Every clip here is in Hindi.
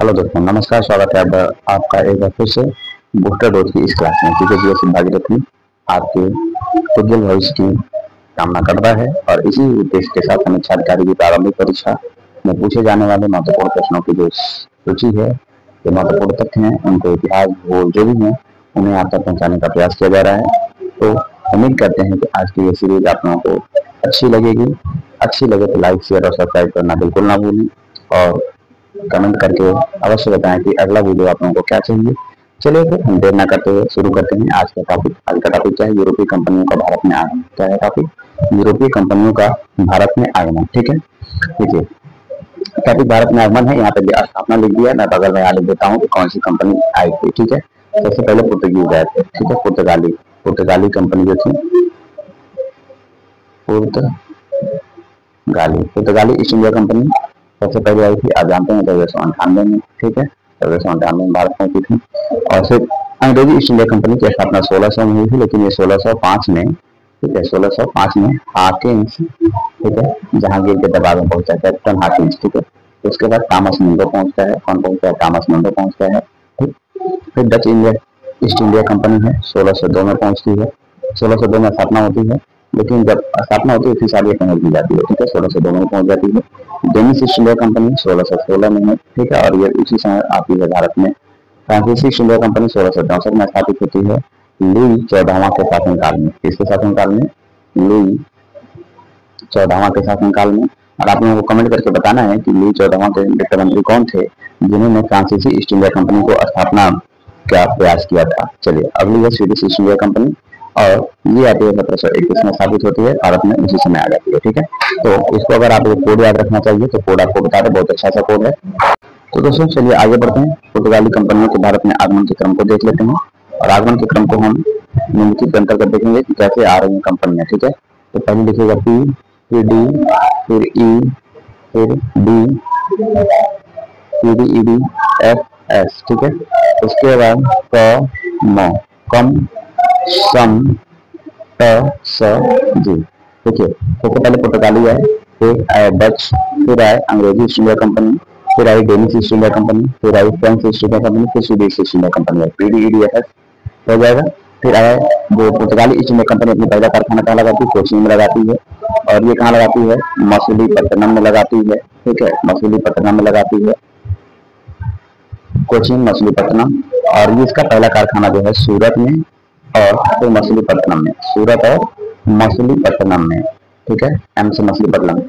हेलो दोस्तों, नमस्कार। स्वागत है आपका एक बार फिर से बूस्टर डोज की इस क्लास में। क्योंकि बीएससी भागीरथी आपके उज्जवल भविष्य की कामना करता है और इसी उद्देश्य के साथ समीक्षा अधिकारी की प्रारंभिक परीक्षा में पूछे जाने वाले महत्वपूर्ण प्रश्नों की जो सूची है, जो महत्वपूर्ण तथ्य हैं, उनको इतिहास भूगोल जो भी है उन्हें आप तक पहुँचाने का प्रयास किया जा रहा है। तो उम्मीद करते हैं कि आज की ये सीरीज आप लोगों को अच्छी लगेगी। अच्छी लगे तो लाइक शेयर और सब्सक्राइब करना बिल्कुल ना भूलें और कमेंट करके अवश्य बताएं कि अगला वीडियो आप लोगों को क्या चाहिए। चलिए फिर हम देर ना करते हुए शुरू करते हैं आज का टॉपिक। आज का टॉपिक क्या है? यूरोपीय कंपनियों का भारत में आगमन। क्या है टॉपिक? यूरोपीय कंपनियों का भारत में आगमन। ठीक है, देखिए टॉपिक भारत में आगमन है। यहाँ पे स्थापना लिख दिया, मैं बगल में यहाँ लिख देता हूँ कि कौन सी कंपनी आई थी। ठीक है, सबसे पहले पुर्तगीज आए थे। ठीक है, पुर्तगाली कंपनी जो थी, पुर्तगाली ईस्ट इंडिया कंपनी सबसे पहले आई थी। आप जानते हैं 1898 में। ठीक है, 1898 में भारत पहुंची थी। और फिर अंग्रेजी ईस्ट इंडिया कंपनी की स्थापना 1600 में हुई थी, लेकिन ये 1605 में, ठीक है, 1605 में हाकिंस, ठीक है, जहांगीर के दरबार में पहुंचा, कैप्टन हाकिंस। ठीक है, उसके बाद थॉमस मुंडो पहुंचता है। कौन पहुंचता है? थॉमस मुंडो पहुंचता है। ठीक, फिर Dutch India east India company है, 1602 में पहुंचती है। 1602 में स्थापना होती है, लेकिन जब स्थापना होती है उसी साल ये पहुंच दी जाती है। ठीक है, 1602 में पहुंच जाती है। डेनिश ईस्ट इंडिया कंपनी 1616 में है। ठीक है, और ये उसी समय आती है भारत में। फ्रांसीसी ईस्ट इंडिया कंपनी 1664 में स्थापित होती है, लुई 14वां के शासनकाल में। इसके शासनकाल में, लुई 14वां के शासनकाल में। और आप लोगों को कमेंट करके बताना है कि लुई 14वां के वित्त मंत्री कौन थे जिन्होंने फ्रांसीसी ईस्ट इंडिया कंपनी को स्थापना का प्रयास किया था। चलिए अगली है स्वीडिश ईस्ट इंडिया कंपनी, और ये आती है 1721 में स्थापित होती है, भारत में उसी समय आ जाती है। ठीक है, तो इसको अगर आप कोड याद रखना चाहिए तो कोड आपको बता दें, बहुत अच्छा सा कोड है। तो दोस्तों चलिए आगे बढ़ते हैं। पुर्तगाली कंपनियों के भारत में आगमन के क्रम को देख लेते हैं, और आगमन के क्रम को हम निम्नलिखित के अंतर्गत देखेंगे कि कैसे आ रही है कंपनियां। ठीक है, तो पहले लिखिएगा पी, फिर डी, फिर ई, फिर D, P D E D F S. ठीक है, उसके बाद क म, कम, सम, ट, स, जी। देखिए सबसे पहले पुर्तगाली आए, फिर आए डच, फिर आए अंग्रेजी ईस्ट इंडिया कंपनी, फिर आई डेनिश ईस्ट इंडिया कंपनी, फिर आई फ्रेंच ईस्ट इंडिया कंपनी, फिर स्वीडिश ईस्ट इंडिया कंपनी। पीडीईडीएफएस हो जाएगा। फिर आए जो पुर्तगाली ईस्ट इंडिया कंपनी अपनी पहला कारखाना कहाँ लगाती है? कोचीन में लगाती है। और ये कहाँ लगाती है? मछलीपट्टनम में लगाती है। ठीक है, मछलीपट्टनम में लगाती है, कोचीन मछलीपट्टनम। और इसका पहला कारखाना जो है सूरत में और फिर मछलीपट्टनम में, सूरत और मछलीपट्टनम में। ठीक है, एम से मछलीपट्टनम।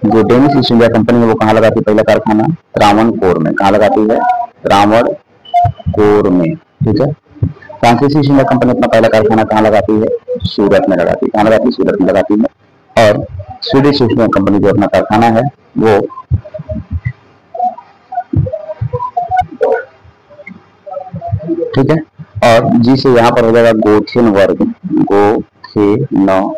जो डेनिश ईस्ट इंडिया कंपनी है वो कहाँ लगाती है पहला कारखाना? त्रावणकोर में। कहाँ लगाती है? त्रावणकोर में। ठीक है, फ्रांसीसी ईस्ट इंडिया कंपनी अपना पहला कारखाना कहाँ लगाती है? सूरत में लगाती है। कहाँ लगाती है? सूरत में लगाती है। और स्वीडिश ईस्ट इंडिया कंपनी जो अपना कारखाना है वो ठीक है, और जी से यहाँ पर हो जाएगा गोथेनबर्ग, गोथेनबर्ग।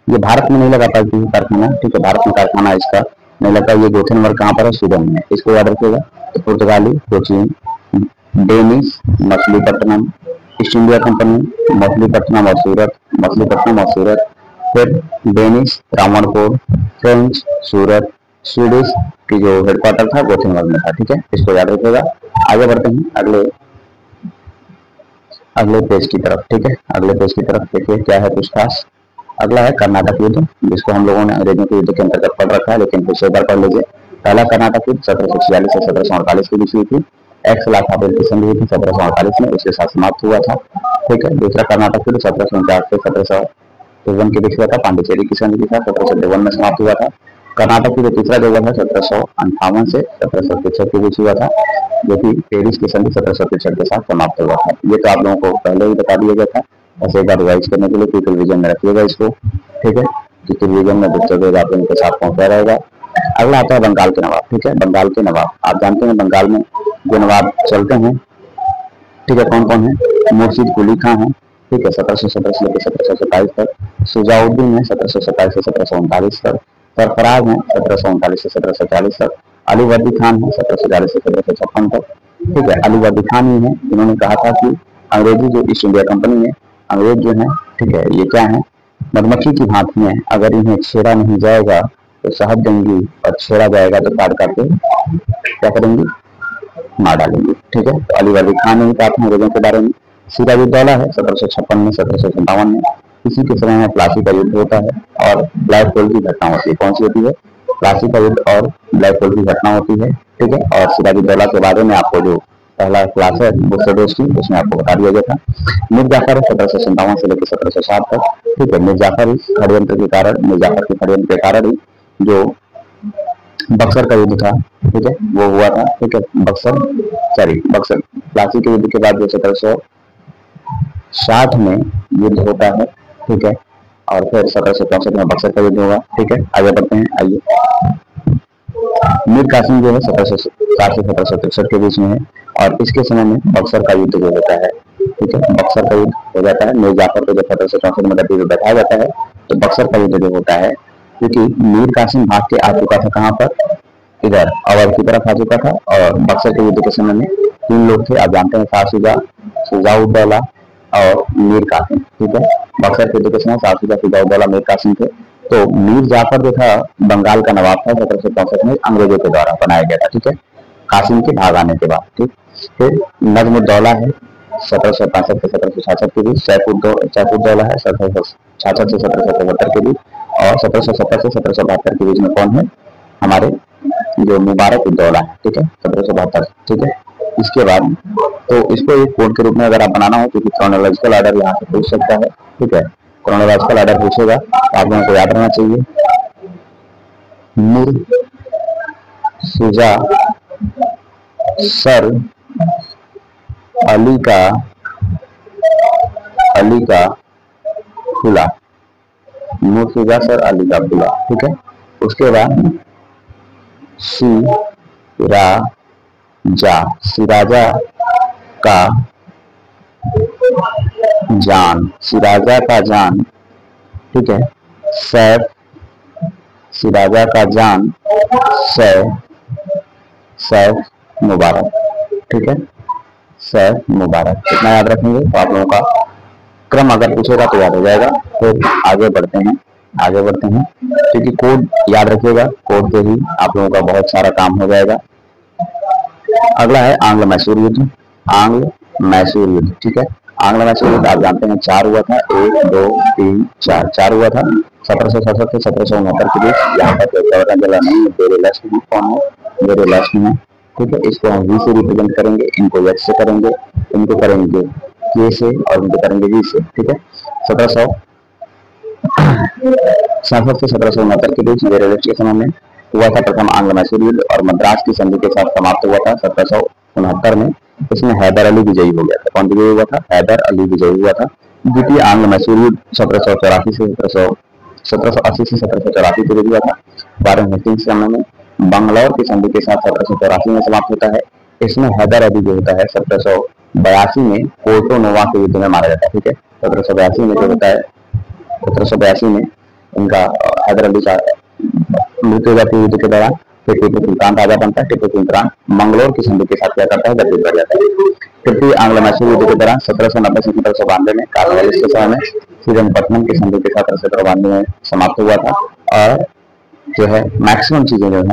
ये भारत में नहीं लगा पाती है कारखाना। ठीक है, भारत में कारखाना इसका नहीं लगा। ये गोथेनबर्ग कहाँ पर है? स्वीडन में। इसको याद रखिएगा। तो पुर्तगाली Cochin, Danish Machilipatnam, east India company Machilipatnam और सूरत, मछलीपट्टनम और सूरत, फिर डेनिश त्रावणकोर, फ्रेंच सूरत, स्वीडिश की जो हेडक्वार्टर था गोथेनबर्ग में था। ठीक है, इसको याद रखिएगा। आगे बढ़ते हैं अगले पेज की तरफ। ठीक है, अगले पेज की तरफ देखिए क्या है कुछ खास। अगला है कर्नाटक युद्ध, जिसको हम लोगों ने अंग्रेजों के युद्ध के अंतर्गत पढ़ रखा है, लेकिन फिर से एक बार पढ़ लीजिए। पहला कर्नाटक युद्ध 1746 से 1748 के बीच हुई थी। एक्स लाखापेल की संधि हुई थी 1748 में, उसके साथ समाप्त हुआ था। ठीक है, दूसरा कर्नाटक युद्ध 1749 से 1753 के बीच हुआ था। पांडिचेरी की संधि के साथ 1753 में समाप्त हुआ था। कर्नाटक युद्ध तीसरा जो हुआ था 1758 से 1763 के बीच हुआ था, जो कि पेरिस की संधि 1763 के साथ समाप्त हुआ था। ये तो आप लोगों को पहले ही बता दिया गया था, ऐसे एक बार रिवाइज करने के लिए क्विक रिवीजन में रखिएगा इसको। ठीक है, क्विक रिवीजन में बच्चों आप लोगों के साथ पहुंचा रहेगा। अगला आता है बंगाल के नवाब। ठीक है, बंगाल के नवाब आप जानते हैं बंगाल में जो नवाब चलते हैं, ठीक है, कौन कौन है? मुर्शिद कुली खां है। ठीक है, 1717 से लेकर 1727 तक। सुजाउद्दीन है 1727 से 1739 तक। सरफराज है 1739 से 1740 तक। अली वर्दी खान है 1740 से 1756 तक। ठीक है, अली वर्दी खान ही है जिन्होंने कहा था कि अंग्रेजी जो ईस्ट इंडिया कंपनी है, अंग्रेज जो है, ठीक है, ये क्या है? मधुमक्खी की भांति है, अगर इन्हें छेड़ा नहीं जाएगा तो शहद देंगी, और छेड़ा जाएगा तो काट काट के क्या करेंगी? मार डालेंगे। ठीक है, तो अली वर्दी खान ने कहा था अंग्रेजों के बारे में। सिराजुद्दौला है 1756 में, 1757 में, इसी के समय में प्लासी का युद्ध होता है और ब्लैक होल की घटना होती है। कौन सी होती है? प्लासी का युद्ध और ब्लैक होल की घटना होती है। ठीक है, और सिराजुद्दौला के बारे में आपको जो पहला क्लास है दोस्ती, उसमें आपको बता दिया गया था। मीर जाफर 1757 से लेकर 1760 तक। ठीक है, मीर जाफर षड्यंत्र के कारण, मीर जाफर के षड्यंत्र के कारण ही जो बक्सर का युद्ध था, ठीक है, वो हुआ था। ठीक है, बक्सर प्लासी के युद्ध के बाद जो 1760 में युद्ध होता है। ठीक है, और फिर 1764 में बक्सर का युद्ध होगा। ठीक है, आगे बढ़ते हैं। आइए, मीर कासिम जो है 1760 से 1763 के बीच में है और इसके समय में बक्सर का युद्ध जो होता है। ठीक है, बक्सर का युद्ध हो जाता है। मीर जाफर को जब 1764 में गद्दी पर बैठाया जाता है तो बक्सर का युद्ध जो होता है, क्योंकि मीर कासिम भाग के आ चुका था कहाँ पर, इधर अवध की तरफ आ चुका था। और बक्सर के युद्ध के समय में 3 लोग थे, आप जानते हैं, शाहशुजा, शुजाउद्दौला और मीर कासिम। ठीक है, बक्सर के युद्ध के समय शाहशुजा, शुजाउद्दौला, मीर कासिम थे। तो मीर जाफर जो था बंगाल का नवाब था, 1764 में अंग्रेजों के द्वारा बनाया गया था। ठीक है, कासिम के भाग आने के बाद। ठीक, फिर नजमुद्दौला है 1765 से 1766 के बीच। सैफुद्दौला है 1766 से 1777 के बीच। और 1770 से 1772 के बीच में कौन है? हमारे जो मुबारक उद्दौला है। ठीक है, 1772। ठीक है, इसके बाद तो इसको एक कोड के रूप में अगर आप बनाना हो, क्योंकि क्रोनोलॉजिकल ऑर्डर यहाँ से पूछ सकता है। ठीक है, क्रोनोलॉजिकल ऑर्डर पूछेगा तो आप लोगों को याद रहना चाहिए। मुर्तुजा सर अली का खुला, मुर्तुजा सर अली का खुला। ठीक है, उसके बाद सिराजा का जान। ठीक है, सिराजा का जान सैफ मुबारक। ठीक है, सैफ मुबारक, इतना याद रखेंगे तो आप लोगों का क्रम अगर पूछेगा तो याद हो जाएगा। फिर आगे बढ़ते हैं। क्योंकि कोड याद रखिएगा, कोड से ही आप लोगों का बहुत सारा काम हो जाएगा। अगला है आंग्ल मैसूर युद्ध। ठीक है, आंग्ल मैसूर युद्ध आप जानते हैं 4 हुआ था, 1 2 3 4 हुआ था 1767 से 1769 के बीच। यहाँ पर कोई गवर्नर जनरल नहीं है, वेरी लास्ट में कौन है? वेरी लास्ट में। ठीक है, इसको हम वी से रिप्रेजेंट करेंगे, इनको एच से करेंगे, इनको करेंगे के से और इनको करेंगे वी से। ठीक है, 1767 से 1769 के बीच वेरी लास्ट के समय में हुआ था प्रथम आंग्ल मैसूर युद्ध और मद्रास की संधि के साथ समाप्त हुआ था 1769 में। इसमें हैदर अली विजयी हो गया था। कौन विजयी हुआ था? हैदर अली विजयी हुआ था। द्वितीय आंग्ल मैसूर युद्ध 1780 से 1784 के बीच हुआ था। वारेन हेस्टिंग्स के समय में बंगलौर की संधि के साथ 1784 में समाप्त होता है। इसमें हैदर अली जो होता है 1782 में पोर्टो नोवा के युद्ध में मारा जाता है। ठीक है, 1782 में जो होता है, 1782 में इनका हैदर अली का मृत्यु हो जाती है युद्ध के दौरान। फिर टीपू सुल्तान राजा बनता है। टीपू सुल्तान मंगलोर की संधि के साथ क्या करता है? गद्दी पर जाता है। तृतीय आंग्ल मैसूर युद्ध के दौरान 1790 से 1792 में कार्नवालिस के समय में श्रीरंगपट्टनम की संधि के साथ 1792 में समाप्त हुआ था। और जो है मैक्सिमम चीजें जो है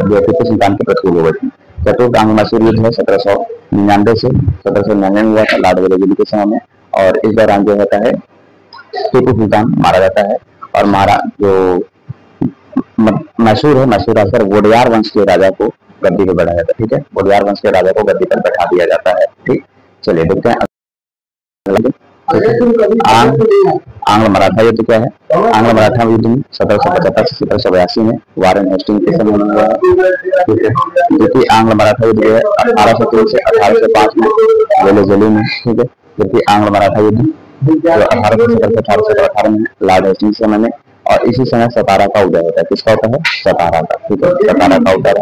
जो टीपू सुल्तान के प्रतिकूल हो गई थी। चतुर्थ आंग्ल मैसूर युद्ध है 1799 से 1799 में हुआ था लार्ड वेलेस्ली के समय में। और इस दौरान जो होता है टीपू सुल्तान मारा जाता है और जो मैसूर है, मैसूर आकर वोडियार वंश के राजा को गद्दी पर बैठाया जाता है। ठीक है, वोडियार वंश के राजा को गद्दी पर बैठा दिया जाता है। ठीक, चलिए देखते हैं आंग्ल मराठा युद्ध क्या है। आंग्ल मराठा युद्ध में 1775 से 1782 में वारेन हेस्टिंग के समय में हुआ। द्वितीय आंग्ल मराठा युद्ध है 1803 से 1805 में वेलेस्ली में। ठीक है, द्वितीय आंग्ल मराठा युद्ध 1818 में लॉर्ड हेस्टिंग्स के समय में। और इसी समय सतारा का उदय होता है। किसका होता है? सतारा का। ठीक है, सतारा का उदय।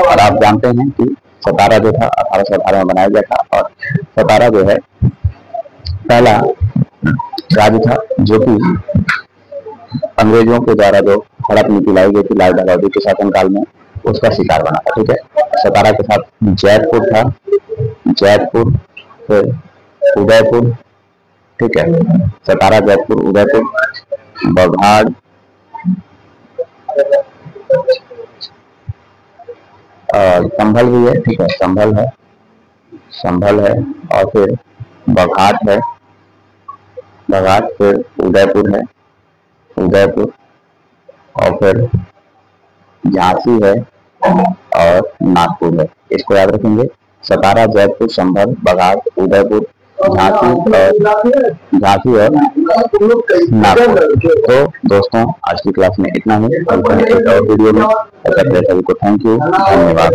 और आप जानते हैं कि सतारा जो था 1818 में बनाया गया था। और सतारा जो है पहला राज्य था जो कि अंग्रेजों के द्वारा जो हड़प नीति लाई गई थी लाल बहादुर के शासनकाल में, उसका शिकार बना था। ठीक है, सतारा के साथ जयपुर था, फिर उदयपुर। ठीक है, सतारा, जयपुर, उदयपुर, बघाड़ संभल भी है, ठीक है, संभल है, संभल है, और फिर बघाट है, बघाट, फिर उदयपुर है, उदयपुर, और फिर झांसी है और नागपुर है। इसको याद रखेंगे, सतारा, जयपुर, संभल, बघाट, उदयपुर, झांसी और नागपुर। तो दोस्तों आज की क्लास में इतना ही, एक और वीडियो में। सभी को थैंक यू, धन्यवाद।